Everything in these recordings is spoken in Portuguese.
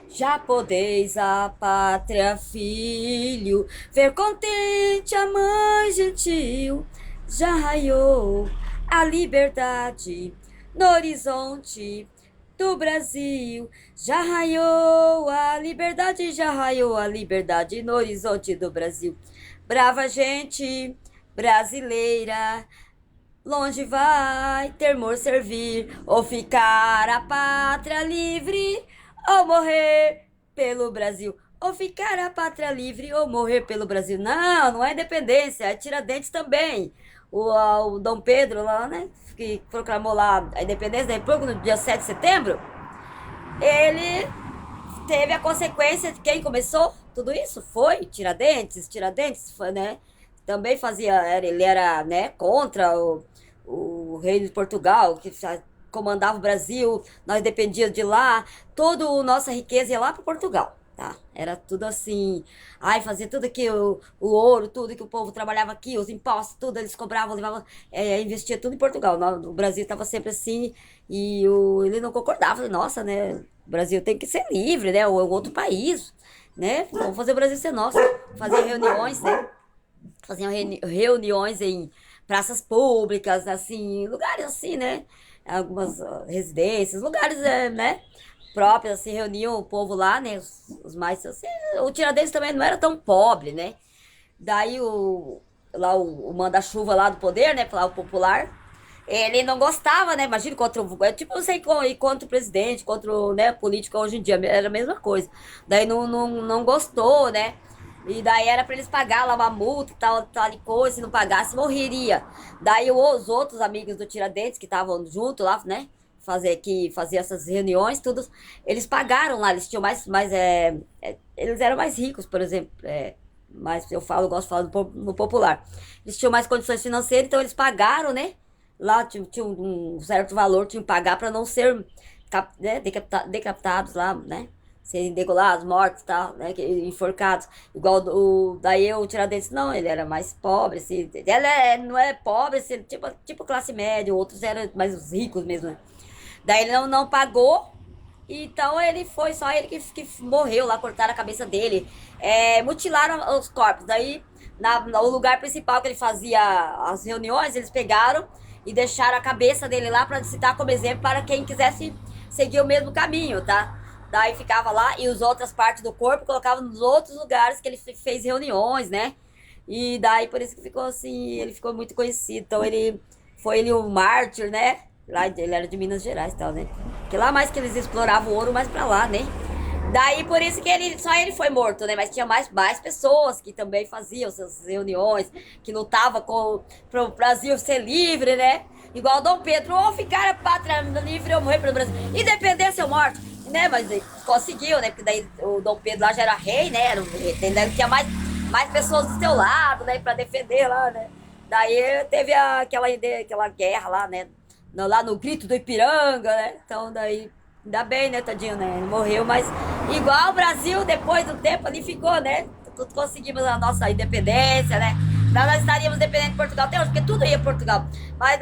Já podeis a pátria, filho, ver contente a mãe gentil. Já raiou a liberdade no horizonte do Brasil. Já raiou a liberdade, já raiou a liberdade no horizonte do Brasil. Brava gente brasileira, longe vai temor servir, ou ficar a pátria livre, ou morrer pelo Brasil. Ou ficar a pátria livre, ou morrer pelo Brasil. Não, não é independência, é Tiradentes também. O Dom Pedro lá, né, que proclamou lá a independência da República no dia 7 de setembro, ele teve a consequência de quem começou tudo isso? Foi Tiradentes. Tiradentes foi, né? Também fazia, ele era, né, contra o rei de Portugal, que comandava o Brasil, nós dependíamos de lá, toda a nossa riqueza ia lá para Portugal, tá? Era tudo assim, ai, fazia tudo aqui, o ouro, tudo que o povo trabalhava aqui, os impostos, tudo, eles cobravam, levavam, investia tudo em Portugal. O Brasil estava sempre assim, e ele não concordava, nossa, né? O Brasil tem que ser livre, né? Ou outro país, né? Vamos fazer o Brasil ser nosso. Fazer reuniões, né? Faziam reuniões em praças públicas, assim, lugares assim, né? Algumas residências, lugares, né? Próprios, assim, reuniam o povo lá, né? Os mais, assim, o Tiradentes também não era tão pobre, né? Daí o manda-chuva lá do poder, né? Lá o popular, ele não gostava, né? Imagina contra o. Tipo, não sei, contra o presidente, contra o, né, político hoje em dia, era a mesma coisa. Daí não gostou, né? E daí era pra eles pagar lá uma multa e tal e coisa, se não pagasse, morreria. Daí os outros amigos do Tiradentes, que estavam junto lá, né? Fazer essas reuniões, tudo, eles pagaram lá, eles tinham eles eram mais ricos, por exemplo, mas eu gosto de falar no popular. Eles tinham mais condições financeiras, então eles pagaram, né? Lá tinha um certo valor, tinham que pagar para não ser né, decapitados lá, né? Serem degolados, mortos e tal, né? Enforcados. Igual daí o Tiradentes, não, ele era mais pobre, assim. Ele não é pobre, assim, tipo classe média, outros eram mais ricos mesmo, né? Daí ele não pagou, então ele foi só ele que morreu lá, cortaram a cabeça dele, mutilaram os corpos. Daí, no lugar principal que ele fazia as reuniões, eles pegaram e deixaram a cabeça dele lá para citar como exemplo para quem quisesse seguir o mesmo caminho, tá? Daí ficava lá e as outras partes do corpo colocavam nos outros lugares que ele fez reuniões, né? E daí por isso que ficou assim, ele ficou muito conhecido. Então ele um mártir, né? Lá ele era de Minas Gerais e tal, né? Que lá mais que eles exploravam o ouro mais pra lá, né? Daí por isso que só ele foi morto, né? Mas tinha mais pessoas que também faziam essas reuniões, que lutavam pro Brasil ser livre, né? Igual Dom Pedro, ou ficar a pátria livre ou morrer pelo Brasil. Independência ou morte, né? Mas conseguiu, né? Porque daí o Dom Pedro lá já era rei, né? Tinha mais pessoas do seu lado, né? Pra defender lá, né? Daí teve aquela guerra lá, né? Lá no Grito do Ipiranga, né? Então daí, ainda bem, né, tadinho, né? Ele morreu, mas igual o Brasil, depois do tempo ali ficou, né? Conseguimos a nossa independência, né? Nós estaríamos dependendo de Portugal até hoje, porque tudo ia Portugal. Mas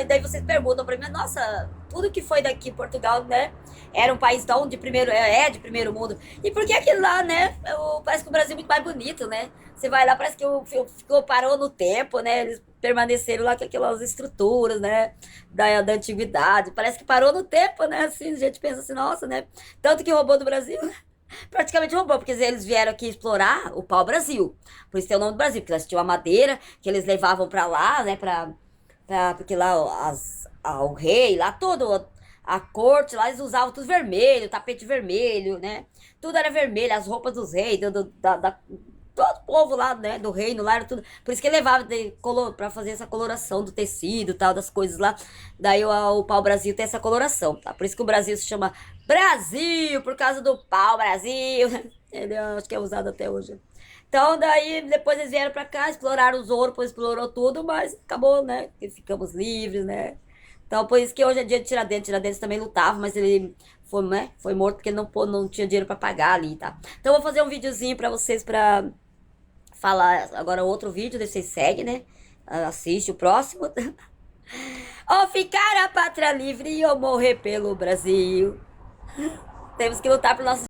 daí vocês perguntam pra mim, nossa, tudo que foi daqui Portugal, né? Era um país tão de primeiro, de primeiro mundo. E por que aquilo lá, né? Parece que o Brasil é muito mais bonito, né? Você vai lá, parece que parou no tempo, né? Eles permaneceram lá com aquelas estruturas, né? Da antiguidade. Parece que parou no tempo, né? Assim, a gente pensa assim, nossa, né? Tanto que roubou do Brasil, né? Praticamente roubou, porque eles vieram aqui explorar o pau-brasil. Por isso tem o nome do Brasil, porque eles tinham a madeira que eles levavam pra lá, né? Porque lá o rei, lá todo a corte, lá eles usavam tudo vermelho, tapete vermelho, né? Tudo era vermelho, as roupas dos reis, todo o povo lá, né, do reino lá, era tudo. Por isso que ele levava pra fazer essa coloração do tecido e tal, das coisas lá. Daí o pau-brasil tem essa coloração, tá? Por isso que o Brasil se chama Brasil, por causa do pau-brasil. Ele acho que é usado até hoje. Então, daí, depois eles vieram pra cá, exploraram os ouros, depois explorou tudo, mas acabou, né? Que ficamos livres, né? Então, por isso que hoje é dia de Tiradentes. Tiradentes também lutava, mas ele foi, né? Foi morto porque não tinha dinheiro pra pagar ali, tá? Então, eu vou fazer um videozinho pra vocês, pra falar agora outro vídeo, daí vocês seguem, né? Assiste o próximo. Ou ficar a pátria livre ou morrer pelo Brasil. Temos que lutar por nossos